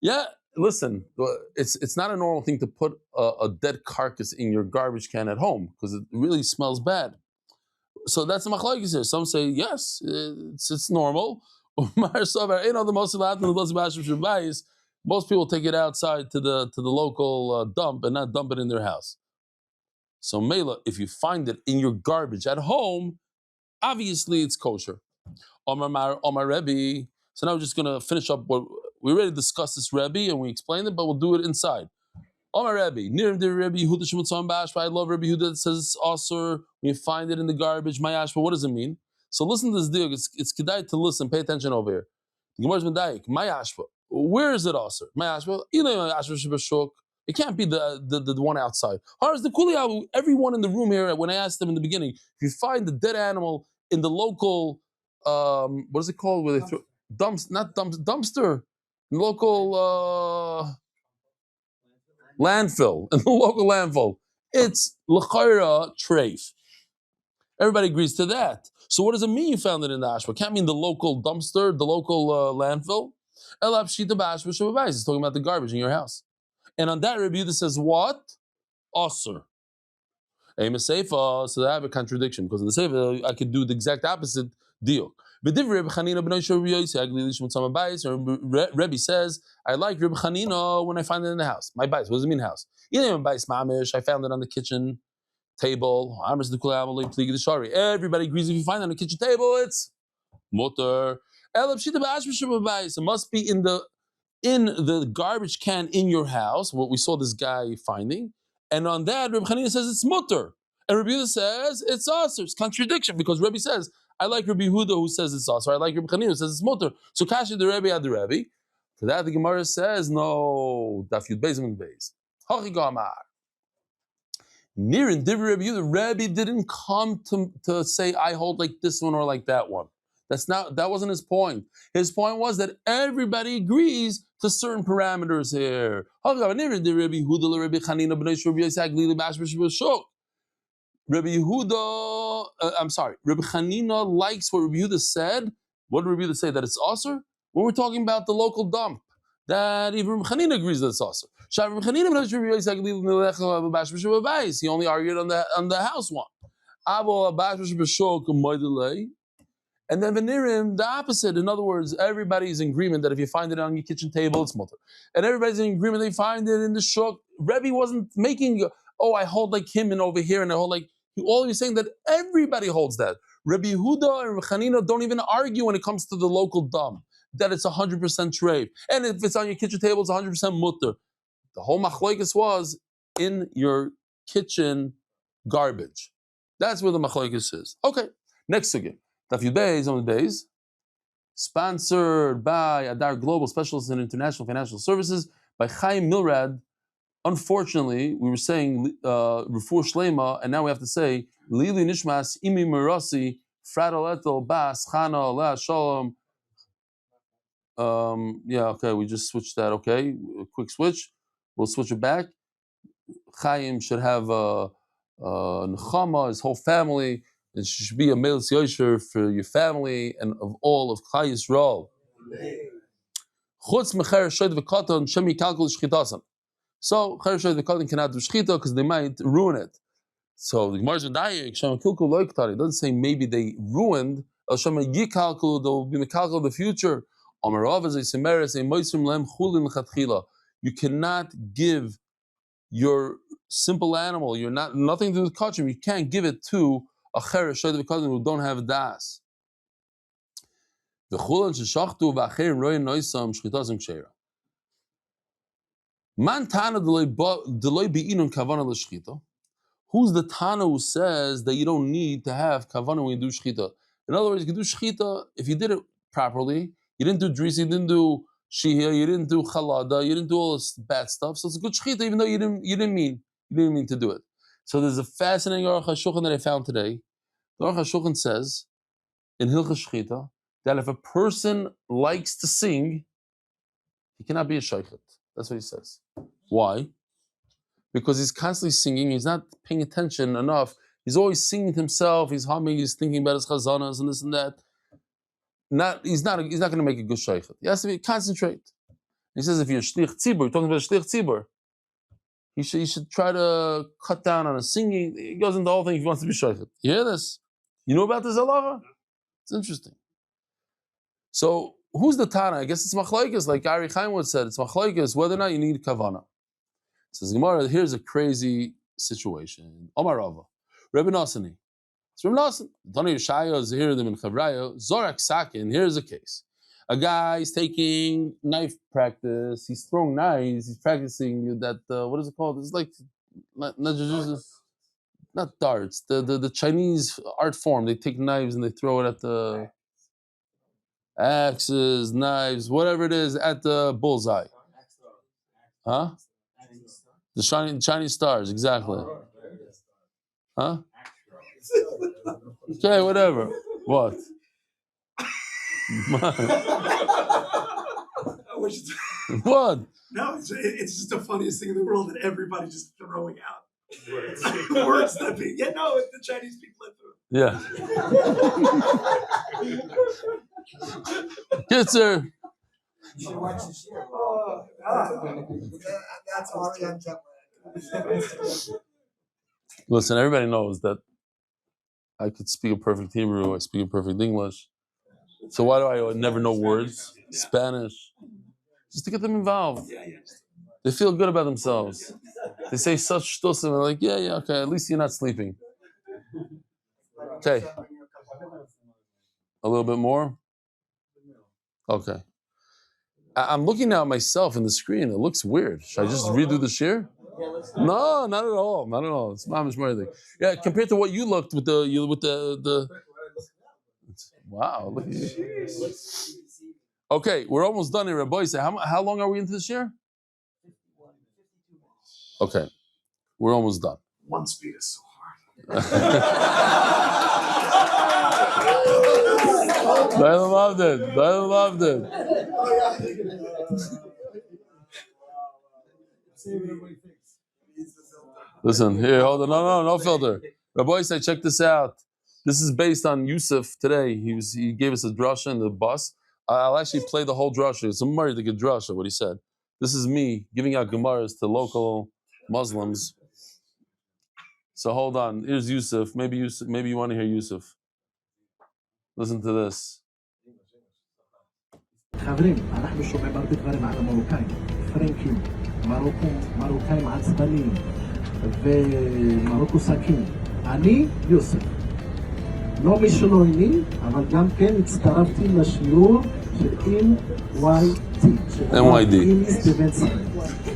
Yeah, listen, it's not a normal thing to put a dead carcass in your garbage can at home because it really smells bad. So that's the machlokes here. Some say yes, it's normal. Most people take it outside to the local dump and not dump it in their house. So Mela, if you find it in your garbage at home, obviously it's kosher. Omar Rebbe. So now we're just gonna finish up what we already discussed this Rebbe and we explained it, but we'll do it inside. Omar Rebbe, near the Rebbe Yehuda Shemutzam Bashba. I love Rebbe Yehuda that says it's also when you find it in the garbage. My Ashba, what does it mean? So listen to this deal. It's kedai to listen. Pay attention over here. The Gemara's Medayik. My Ashba. Where is it also? My Ashba. It can't be the one outside. How's the Kuliyahu? Everyone in the room here. When I asked them in the beginning, if you find the dead animal in the local, what is it called? Where they throw dumpster, local. Landfill, in the local landfill. It's l'chayra treif. Everybody agrees to that. So what does it mean you found it in the ashba? Can't mean the local dumpster, the local landfill. It's talking about the garbage in your house. And on that review, this says what? Osir. So they have a contradiction because in the Sefer I could do the exact opposite deal. Rebbe says, I like Rebbe Chanina when I find it in the house. My bais, what does it mean house? I found it on the kitchen table. Everybody agrees if you find it on a kitchen table, it's mutter. It must be in the garbage can in your house, what we saw this guy finding. And on that, Rabbi Chanina says it's mutter. And Rabbi Yehuda says it's aser. It's contradiction because Rabbi says, I like Rabbi Yehuda who says it's aser. I like Rabbi Chanina who says it's mutter. So Kashi the Rebbe ad the Rebbe. To that the Gemara says, no, Daf Yud Beis and Beis. Hachi Gamar. Near in Divrei Rabbi Yehuda, Rebbe didn't come to say I hold like this one or like that one. That wasn't his point. His point was that everybody agrees to certain parameters here. Rabbi Yehuda, Rabbi Chanina likes what Rabbi Yehuda said. What did Rabbi Yehuda say? That it's aser? When we're talking about the local dump, that even Rabbi Chanina agrees that it's aser. He only argued on the house one. And then Venirim, the opposite. In other words, everybody's in agreement that if you find it on your kitchen table, it's mutter. And everybody's in agreement they find it in the shuk. Rebbe wasn't making, I hold like him and over here, and I hold like, all he was saying that everybody holds that. Rabbi Yehuda and Rabbi Chanina don't even argue when it comes to the local dump, that it's 100% treif. And if it's on your kitchen table, it's 100% mutter. The whole machlokes was in your kitchen garbage. That's where the machlokes is. Okay, next again. Daf Yud Beis on the days, sponsored by Adar Global Specialists in International Financial Services by Chaim Milrad. Unfortunately, we were saying Refuah Shlema, and now we have to say Lili Nishmas Imi Merasi Fradaletel Bas Chana La Shalom. Okay, we just switched that. Okay, a quick switch. We'll switch it back. Chaim should have Nechama, his whole family. It should be a Meilus Yosher for your family and of all of Klal Yisrael. Chutz mecher shoyd v'katan shem yikalkul shchitasan. So cher shoyd v'katan cannot do shchita because they might ruin it. So the Gemara Zedayik shem kilkul loiktari. It doesn't say maybe they ruined. El shem yikalkul, they will be mekalkul the future. Amarav as a semeres a moisrim lem chulin lechatchila. You cannot give your simple animal. You're nothing to do with kachim. You can't give it to a cheresh shoyd v'katan who don't have das. The Chullin sheshachtu v'acherim royin noisam shchitasim ksheira. Man tana deloi be'inun kavana l'shchita. Who's the tana who says that you don't need to have kavana when you do shchita? In other words, you can do shchita if you did it properly. You didn't do drisi, you didn't do shihya, you didn't do chalada, you didn't do all this bad stuff. So it's a good shchita, even though you didn't mean to do it. So there's a fascinating Aruch HaShulchan that I found today. The Aruch HaShulchan says in Hilchos Shchita that if a person likes to sing, he cannot be a shaykhet. That's what he says. Why? Because he's constantly singing. He's not paying attention enough. He's always singing to himself. He's humming. He's thinking about his chazanas and this and that. He's not going to make a good shaykhet. He has to concentrate. He says if you're a shlich tzibur, you're talking about a shlich tzibur, he should try to cut down on his singing. He goes into the whole thing if he wants to be shaykhet. You hear this? You know about this halacha? It's interesting. So who's the Tana? I guess it's machlokes, like Ari Chaim would said. It's machlokes whether or not you need kavana. Says Gemara, here's a crazy situation. Omar Rava, Rebbe Nasani. It's Rebbe Nasan. Tani Yeshaya is here. Them in Chavraya. Zorak Sakin. Here's a case. A guy is taking knife practice. He's throwing knives. He's practicing that. What is it called? It's like not darts. The Chinese art form. They take knives and they throw it at the axes, knives, whatever it is, at the bullseye. Huh? The Chinese stars, exactly. Huh? Okay, whatever. What? What? No, it's just the funniest thing in the world that everybody just throwing out. Words that be, the Chinese people live through. Yeah. Kitzer. You should watch the share. That's Oriental. Listen, everybody knows that I could speak a perfect Hebrew, I speak a perfect English. So why do I never know words? Spanish. Just to get them involved. They feel good about themselves. They say such shtusim, and they're like, yeah, okay, at least you're not sleeping. Okay. A little bit more? Okay. I'm looking now at myself in the screen. It looks weird. Should I just redo the shir? No, not at all. Not at all. It's mamish more. Yeah, compared to what you looked with the. Wow. Look at you. Okay, we're almost done here, Rabbi. Say, how long are we into this year? Okay, we're almost done. One speed is so hard. I loved it. I loved it. Listen, here, hold on. No filter. Rabbi say, check this out. This is based on Yusuf today. He gave us a drasha in the bus. I'll actually play the whole drasha. It's a Mari to get drasha, what he said. This is me giving out Gemaras to local Muslims. So hold on. Here's Yusuf. Maybe you want to hear Yusuf. Listen to this. חברים, אנחנו שומעים הרבה דברים על המרוקאים, פרנקים, מרוקאים עצבניים ומרוקוסקים. אני יוסף. לא מישהו עיני, אבל גם כן הצטרפתי לשיעור של MYT. MYD. אלי סטיבנסקי.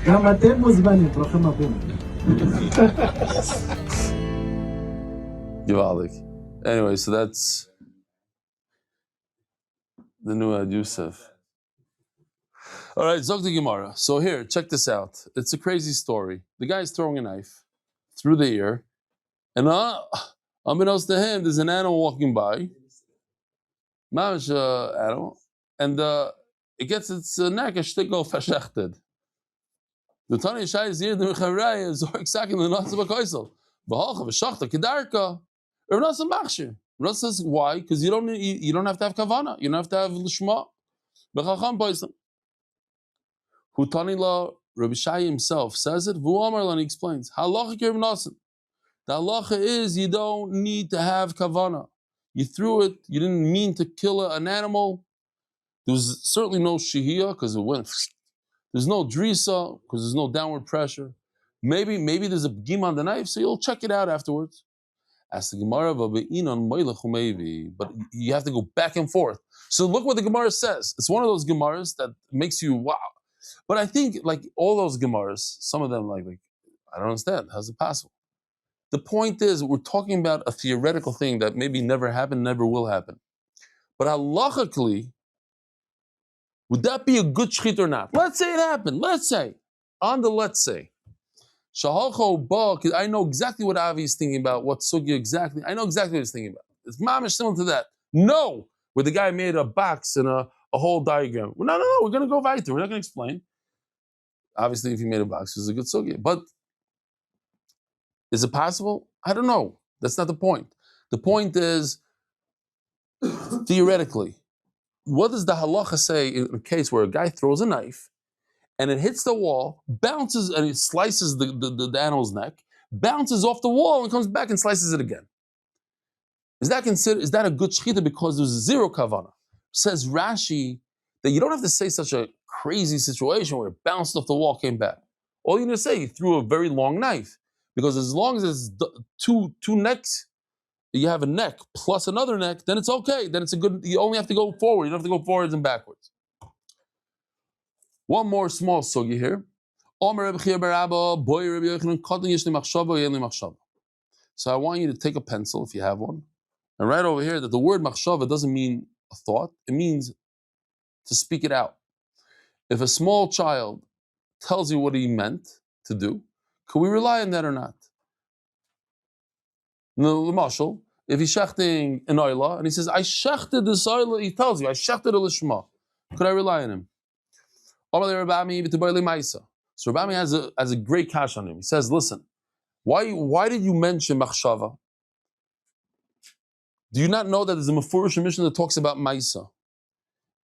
גם אתם מוזמנים, ברוכים הבאים. Givaldik. Anyway, so that's the new Ad Yusuf. All right, Zog the Gemara. So here, check this out. It's a crazy story. The guy's throwing a knife through the ear, and unbeknownst to him, there's an animal walking by. Mamish animal, and it gets its neck a shtickle fashechted. The Tani Shai is here. The Mechavrai is exactly the Nasa B'Koisel. B'Halcha v'Shachta Kedarka. Rav Nasa Machshir. Rav says why? Because you don't have to have kavana. You don't have to have lishma. B'Chacham Poisel. Hutani La Rabbi Shai himself says it. V'Uamar he explains. Halacha Rav Nasa. The halacha is you don't need to have kavana. You threw it. You didn't mean to kill an animal. There was certainly no shihiyah because it went. There's no drisa because there's no downward pressure. Maybe there's a b'gim on the knife, so you'll check it out afterwards. Ask the Gemara, but you have to go back and forth. So look what the Gemara says. It's one of those Gemaras that makes you wow. But I think like all those Gemaras, some of them like I don't understand. How's it possible? The point is, we're talking about a theoretical thing that maybe never happened, never will happen. But halachically, would that be a good shchit or not? Let's say it happened. Let's say. On the let's say. Shahalcho ba, because I know exactly what Avi is thinking about, what Sugya exactly. I know exactly what he's thinking about. It's mamish similar to that. No! Where the guy made a box and a whole diagram. Well, no, we're going to go weiter. We're not going to explain. Obviously, if he made a box, it's a good Sugya. But is it possible? I don't know. That's not the point. The point is, theoretically, what does the halacha say in a case where a guy throws a knife and it hits the wall, bounces, and it slices the animal's neck, bounces off the wall and comes back and slices it again? Is that a good shechita because there's zero kavana? Says Rashi that you don't have to say such a crazy situation where it bounced off the wall, came back. All you need to say, you threw a very long knife. Because as long as it's two necks, you have a neck plus another neck, then it's okay. Then it's a good, you only have to go forward. You don't have to go forwards and backwards. One more small sugi here. So I want you to take a pencil, if you have one, and write over here that the word machshava doesn't mean a thought. It means to speak it out. If a small child tells you what he meant to do, can we rely on that or not? No, Marshall, if he's shechting an oila and he says, I shechted this oila, he tells you, I shechted a lishma. Could I rely on him? So Rabami has a great kash on him. He says, listen, why did you mention machshava? Do you not know that there's a Mefurish Mishnah that talks about Maisa?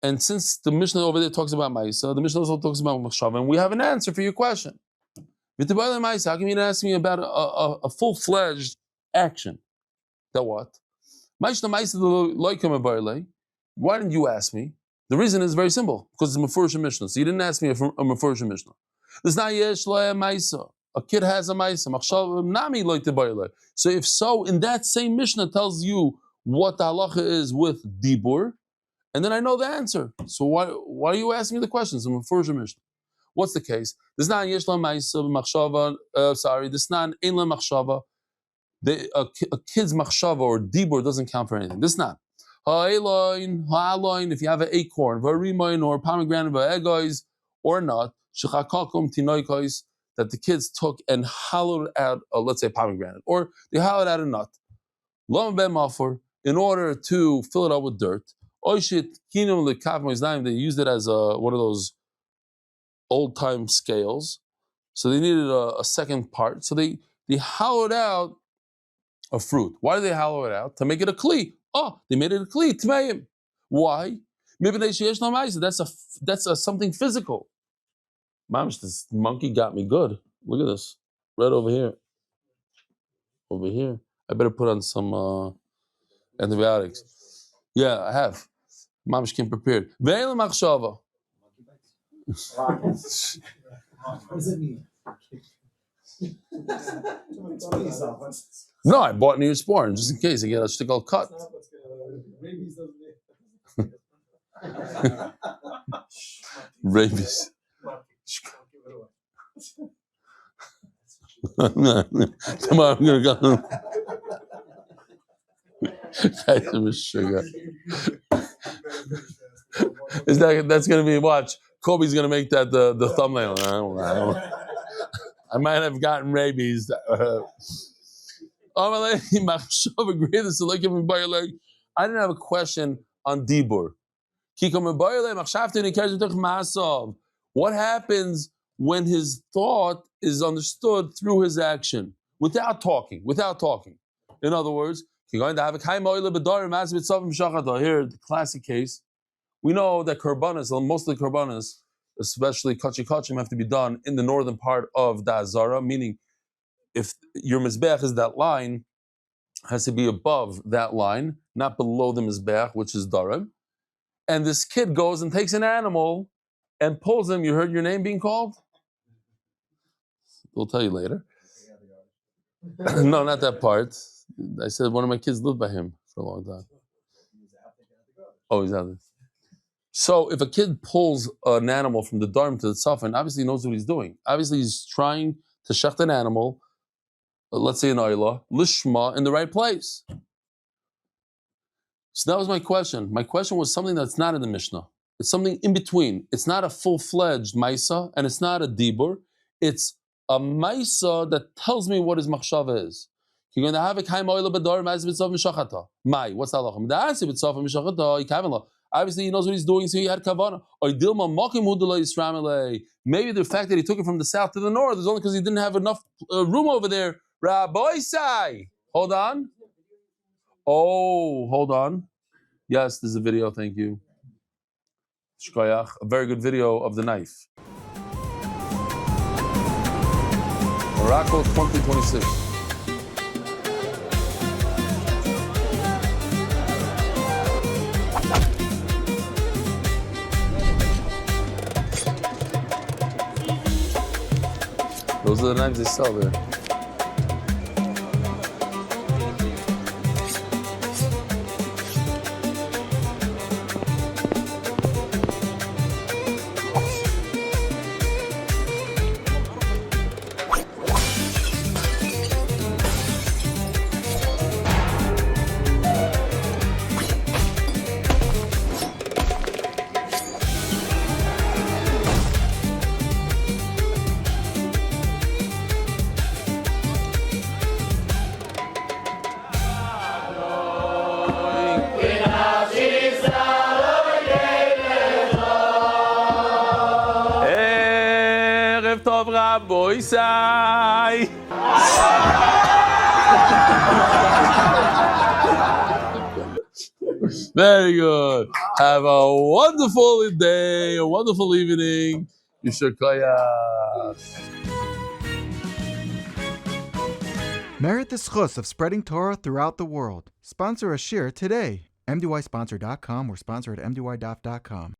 And since the Mishnah over there talks about Maisa, the Mishnah also talks about machshava, and we have an answer for your question. How come you didn't ask me about a full-fledged action? That what? Why didn't you ask me? The reason is very simple, because it's a Mefurish Mishnah. So you didn't ask me a Mefurish Mishnah. A kid has a ma'isa. Machshava nami loy tebayla. So if so, in that same Mishnah tells you what the halacha is with dibur, and then I know the answer. So why are you asking me the questions? I'm a first Mishnah. What's the case? This is not yesh la ma'isa machshava. This is not ein la machshava. A kid's machshava or dibur doesn't count for anything. This is not. Ha'aloin, if you have an acorn, v'arimain, or pomegranate, v'egois, or not, shechakakum tinoikos, that the kids took and hollowed out, let's say pomegranate, or they hollowed out a nut, lom ben mafor, in order to fill it up with dirt. Oishit kinum lekav moiznaim, they used it as one of those old-time scales, so they needed a second part. So they hollowed out a fruit. Why do they hollow it out? To make it a kli. Oh, they made it a kli. Tmeim. Why? That's something physical. Mamish, this monkey got me good. Look at this. Right over here. Over here. I better put on some antibiotics. Yeah, I have. Mamish came prepared. Ve'ela machshava. What does it mean? No, I bought Neosporin just in case I get a shtickle cut. Rabies. Come on, I'm gonna go. Sugar. That's gonna be watch. Kobe's gonna make that the thumbnail. I might have gotten rabies. I didn't have a question on dibur. What happens when his thought is understood through his action without talking? In other words, you're going to have a here, the classic case. We know that korbanos, most of the korbanos, especially kachim, have to be done in the northern part of the Azara, meaning if your mizbeach is that line, has to be above that line, not below the mizbeach, which is darim. And this kid goes and takes an animal and pulls him. You heard your name being called? We'll tell you later. No, not that part. I said one of my kids lived by him for a long time. Oh, he's out there. So if a kid pulls an animal from the darim to the tzafin, obviously he knows what he's doing. Obviously he's trying to shecht an animal, let's say an oila, lishma, in the right place. So that was my question. My question was something that's not in the Mishnah. It's something in between. It's not a full-fledged maisa, and it's not a dibur. It's a maisa that tells me what his machshava is. You're going to have a kaim oila b'dor ma'aseh b'tzav mishachata. Mai, what's the halacha? M'da'aseh b'tzav mishachata, he kaven lo. Obviously, he knows what he's doing, so he had kavana. Maybe the fact that he took it from the south to the north is only because he didn't have enough room over there. Rabbi Sai, hold on. Oh, hold on. Yes, there's a video. Thank you. Shkoyach, a very good video of the knife. Oracle 2026. Those are the knives they sell there. Rabbi Sai. Very good. Have a wonderful day, a wonderful evening. Merit the schus of spreading Torah throughout the world. Sponsor a shir today. MDYsponsor.com or sponsor at MDYDaf.com.